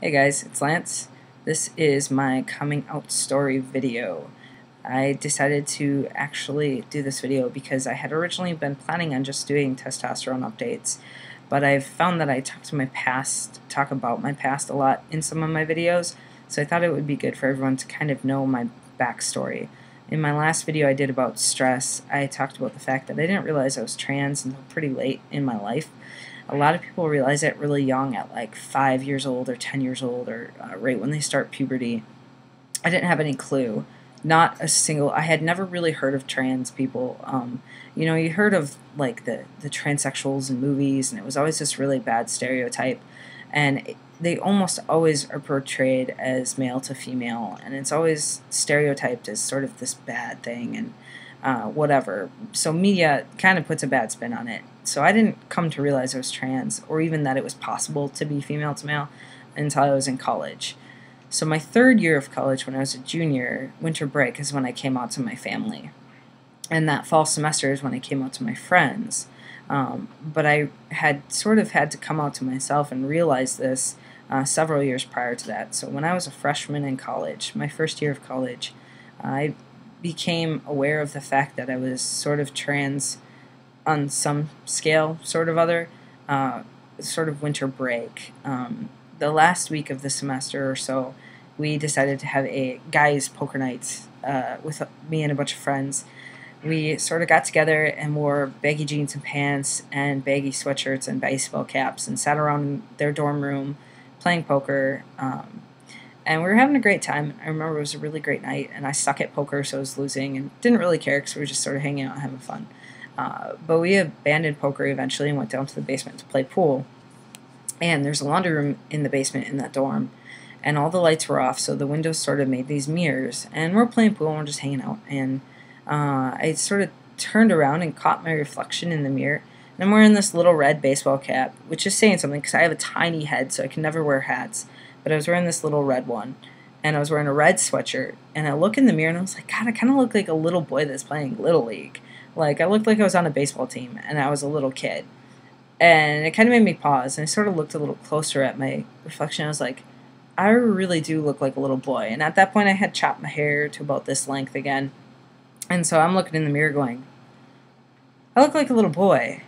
Hey guys, it's Lance. This is my coming out story video. I decided to actually do this video because I had originally been planning on just doing testosterone updates, but I've found that I talk about my past a lot in some of my videos, so I thought it would be good for everyone to kind of know my backstory. In my last video I did about stress, I talked about the fact that I didn't realize I was trans until pretty late in my life. A lot of people realize it really young, at like 5 years old or 10 years old, or right when they start puberty. I didn't have any clue. Not a single. I had never really heard of trans people. You heard of like the transsexuals in movies, and it was always this really bad stereotype. And they almost always are portrayed as male to female, and it's always stereotyped as sort of this bad thing and whatever. So media kind of puts a bad spin on it. So I didn't come to realize I was trans, or even that it was possible to be female to male, until I was in college. So my third year of college, when I was a junior, winter break is when I came out to my family. And that fall semester is when I came out to my friends. But I had sort of had to come out to myself and realize this several years prior to that. So when I was a freshman in college, my first year of college, I became aware of the fact that I was sort of trans on some scale, sort of other, sort of winter break. The last week of the semester or so, we decided to have a guys' poker night with me and a bunch of friends. We sort of got together and wore baggy jeans and pants and baggy sweatshirts and baseball caps and sat around their dorm room playing poker. And we were having a great time. I remember it was a really great night, and I suck at poker, so I was losing and didn't really care because we were just sort of hanging out and having fun. But we abandoned poker eventually and went down to the basement to play pool. And there's a laundry room in the basement in that dorm, and all the lights were off, so the windows sort of made these mirrors. And we're playing pool and we're just hanging out. And I sort of turned around and caught my reflection in the mirror. And I'm wearing this little red baseball cap, which is saying something because I have a tiny head, so I can never wear hats. But I was wearing this little red one, and I was wearing a red sweatshirt. And I look in the mirror and I was like, God, I kind of look like a little boy that's playing Little League. Like, I looked like I was on a baseball team, and I was a little kid. And it kind of made me pause, and I sort of looked a little closer at my reflection. I was like, I really do look like a little boy. And at that point, I had chopped my hair to about this length again. And so I'm looking in the mirror going, I look like a little boy.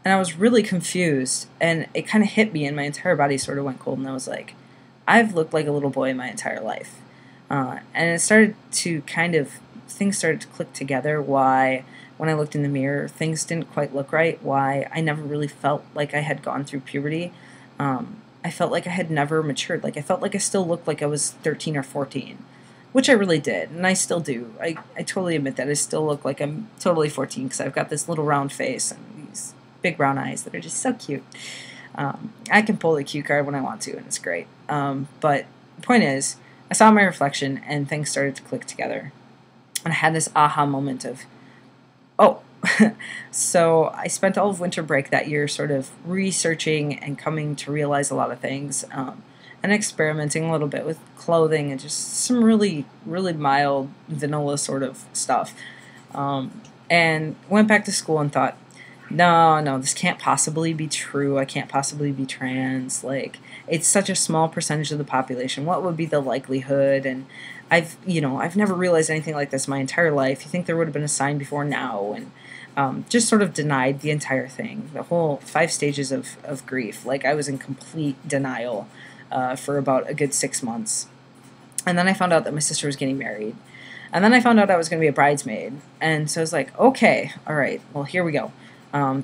And I was really confused, and it kind of hit me, and my entire body sort of went cold, and I was like, I've looked like a little boy my entire life. And it started to things started to click together why, when I looked in the mirror, things didn't quite look right, why I never really felt like I had gone through puberty. I felt like I had never matured. Like, I felt like I still looked like I was 13 or 14, which I really did, and I still do. I totally admit that I still look like I'm totally 14 because I've got this little round face and these big brown eyes that are just so cute. I can pull the cue card when I want to, and it's great. But the point is, I saw my reflection, and things started to click together. And I had this aha moment of, oh, so I spent all of winter break that year sort of researching and coming to realize a lot of things, and experimenting a little bit with clothing and just some really, really mild vanilla sort of stuff. And went back to school and thought, no, this can't possibly be true. I can't possibly be trans. Like, it's such a small percentage of the population. What would be the likelihood? And I've never realized anything like this my entire life. You think there would have been a sign before now? And just sort of denied the entire thing. The whole 5 stages of grief. Like, I was in complete denial for about a good 6 months. And then I found out that my sister was getting married. And then I found out I was going to be a bridesmaid. And so I was like, okay, all right, well, here we go.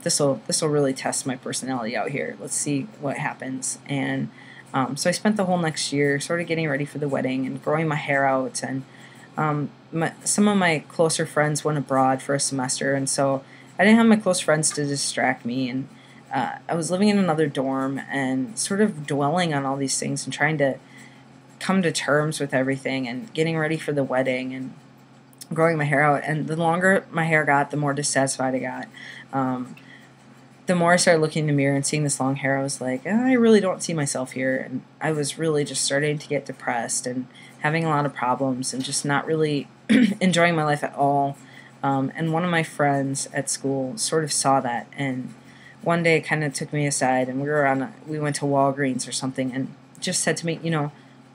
This will really test my personality out here. Let's see what happens. And so I spent the whole next year sort of getting ready for the wedding and growing my hair out. And some of my closer friends went abroad for a semester, and so I didn't have my close friends to distract me. And I was living in another dorm and sort of dwelling on all these things and trying to come to terms with everything and getting ready for the wedding and growing my hair out. And the longer my hair got, the more dissatisfied I got. The more I started looking in the mirror and seeing this long hair, I was like, I really don't see myself here. And I was really just starting to get depressed and having a lot of problems and just not really enjoying my life at all. And one of my friends at school sort of saw that, and one day kind of took me aside, and we went to Walgreens or something, and just said to me,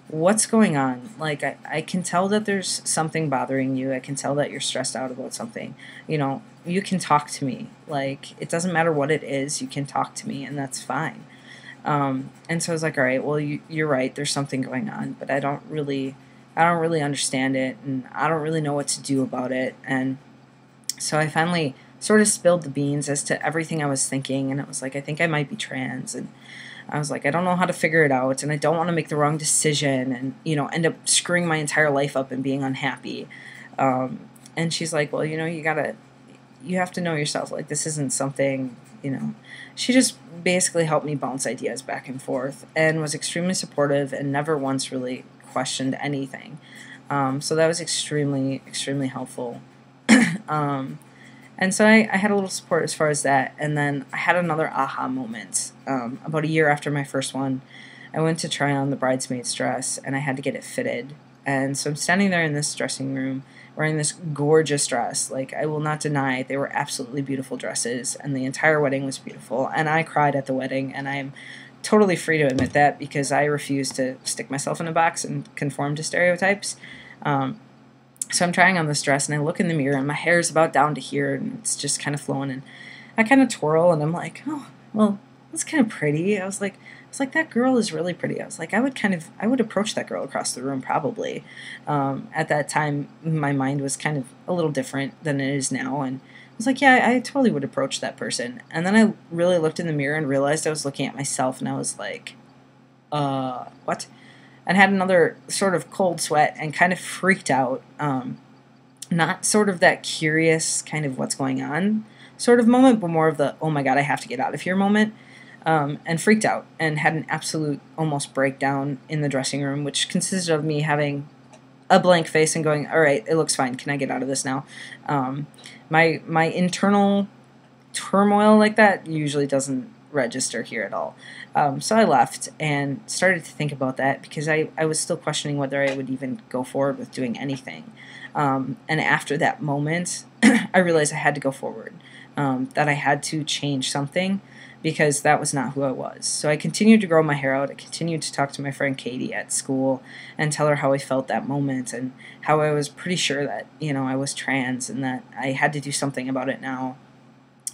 what's going on? Like, I can tell that there's something bothering you. I can tell that you're stressed out about something. You can talk to me. Like, it doesn't matter what it is. You can talk to me, and that's fine. And so I was like, all right, well, you're right. There's something going on, but I don't really understand it, and I don't really know what to do about it. And so I finally sort of spilled the beans as to everything I was thinking, and it was like, I think I might be trans, and I was like, I don't know how to figure it out, and I don't want to make the wrong decision and, end up screwing my entire life up and being unhappy. And she's like, well, you have to know yourself. Like, this isn't something, She just basically helped me bounce ideas back and forth and was extremely supportive and never once really questioned anything. So that was extremely, extremely helpful. Um, and so I had a little support as far as that. And then I had another aha moment. About a year after my first one, I went to try on the bridesmaid's dress, and I had to get it fitted. And so I'm standing there in this dressing room wearing this gorgeous dress. Like, I will not deny, they were absolutely beautiful dresses, and the entire wedding was beautiful. And I cried at the wedding, and I'm totally free to admit that because I refuse to stick myself in a box and conform to stereotypes. Um, so I'm trying on this dress, and I look in the mirror, and my hair is about down to here, and it's just kind of flowing, and I kind of twirl, and I'm like, oh, well, that's kind of pretty. I was like, that girl is really pretty. I was like, I would approach that girl across the room probably. At that time, my mind was kind of a little different than it is now, and I was like, yeah, I totally would approach that person. And then I really looked in the mirror and realized I was looking at myself, and I was like, what? And had another sort of cold sweat and kind of freaked out. Not sort of that curious kind of what's going on sort of moment, but more of the, oh my God, I have to get out of here moment. And freaked out and had an absolute almost breakdown in the dressing room, which consisted of me having a blank face and going, all right, it looks fine. Can I get out of this now? My internal turmoil like that usually doesn't register here at all. So I left and started to think about that because I was still questioning whether I would even go forward with doing anything. And after that moment, I realized I had to go forward, that I had to change something because that was not who I was. So I continued to grow my hair out. I continued to talk to my friend Katie at school and tell her how I felt that moment and how I was pretty sure that, I was trans and that I had to do something about it now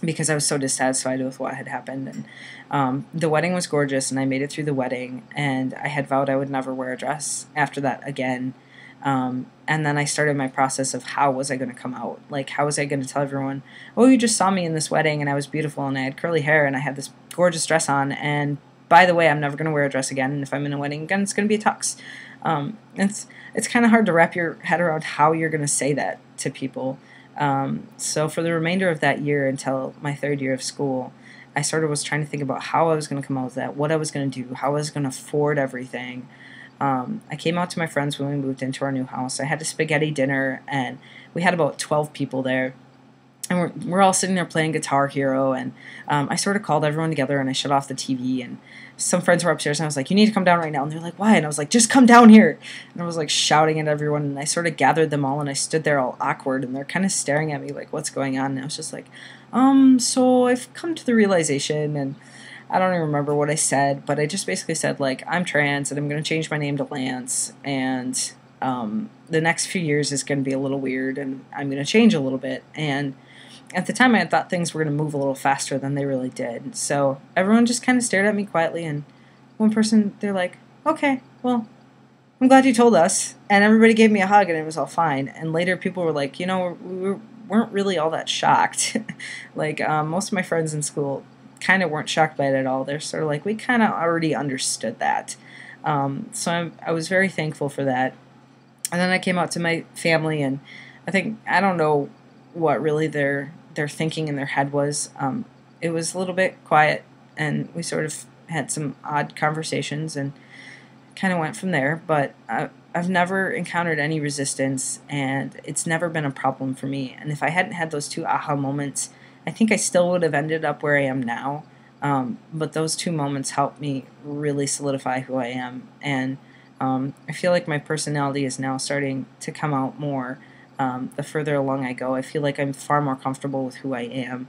because I was so dissatisfied with what had happened. And the wedding was gorgeous, and I made it through the wedding, and I had vowed I would never wear a dress after that again. And then I started my process of how was I going to come out? Like, how was I going to tell everyone, oh, you just saw me in this wedding, and I was beautiful, and I had curly hair, and I had this gorgeous dress on, and by the way, I'm never going to wear a dress again, and if I'm in a wedding again, it's going to be a tux. It's kind of hard to wrap your head around how you're going to say that to people. So for the remainder of that year until my third year of school, I sort of was trying to think about how I was going to come out with that, what I was going to do, how I was going to afford everything. I came out to my friends when we moved into our new house. I had a spaghetti dinner, and we had about 12 people there. And we're all sitting there playing Guitar Hero, and I sort of called everyone together, and I shut off the TV, and some friends were upstairs, and I was like, you need to come down right now. And they're like, why? And I was like, just come down here. And I was like shouting at everyone, and I sort of gathered them all, and I stood there all awkward, and they're kind of staring at me like, what's going on? And I was just like, so I've come to the realization, and I don't even remember what I said, but I just basically said, like, I'm trans, and I'm going to change my name to Lance, and the next few years is going to be a little weird, and I'm going to change a little bit. And at the time, I had thought things were going to move a little faster than they really did. So everyone just kind of stared at me quietly, and one person, they're like, okay, well, I'm glad you told us. And everybody gave me a hug, and it was all fine. And later, people were like, we weren't really all that shocked. Like, most of my friends in school kind of weren't shocked by it at all. They're sort of like, we kind of already understood that. So I was very thankful for that. And then I came out to my family, and I don't know what really their thinking in their head was. It was a little bit quiet, and we sort of had some odd conversations and kind of went from there. But I've never encountered any resistance, and it's never been a problem for me. And if I hadn't had those two aha moments, I think I still would have ended up where I am now. But those two moments helped me really solidify who I am. And I feel like my personality is now starting to come out more. The further along I go, I feel like I'm far more comfortable with who I am.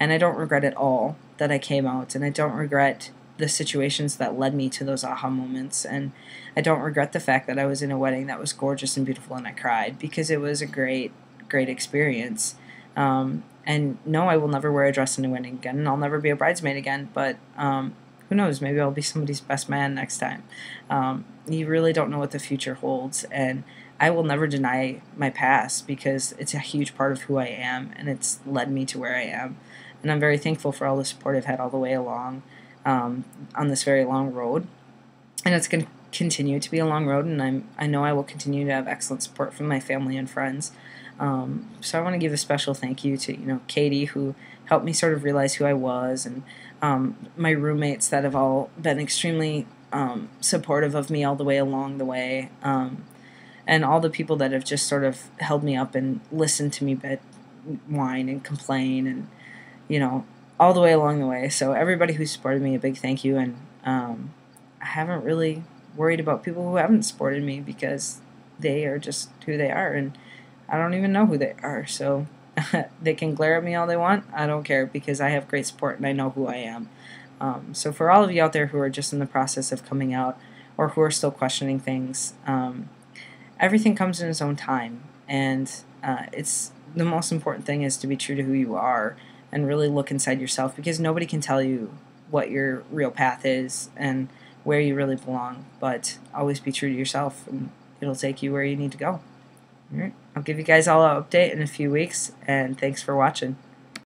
And I don't regret at all that I came out. And I don't regret the situations that led me to those aha moments. And I don't regret the fact that I was in a wedding that was gorgeous and beautiful and I cried, because it was a great, great experience. And no, I will never wear a dress in a wedding again, and I'll never be a bridesmaid again, but who knows, maybe I'll be somebody's best man next time. You really don't know what the future holds, and I will never deny my past because it's a huge part of who I am, and it's led me to where I am. And I'm very thankful for all the support I've had all the way along on this very long road. And it's going to continue to be a long road, and I know I will continue to have excellent support from my family and friends. So I want to give a special thank you to Katie, who helped me sort of realize who I was, and my roommates that have all been extremely supportive of me all the way along the way, and all the people that have just sort of held me up and listened to me whine and complain, and all the way along the way. So everybody who supported me, a big thank you. And I haven't really worried about people who haven't supported me, because they are just who they are, and I don't even know who they are. So they can glare at me all they want. I don't care, because I have great support and I know who I am. So for all of you out there who are just in the process of coming out, or who are still questioning things, everything comes in its own time, and it's the most important thing is to be true to who you are and really look inside yourself, because nobody can tell you what your real path is and where you really belong. But always be true to yourself, and it'll take you where you need to go. All right. I'll give you guys all an update in a few weeks, and thanks for watching.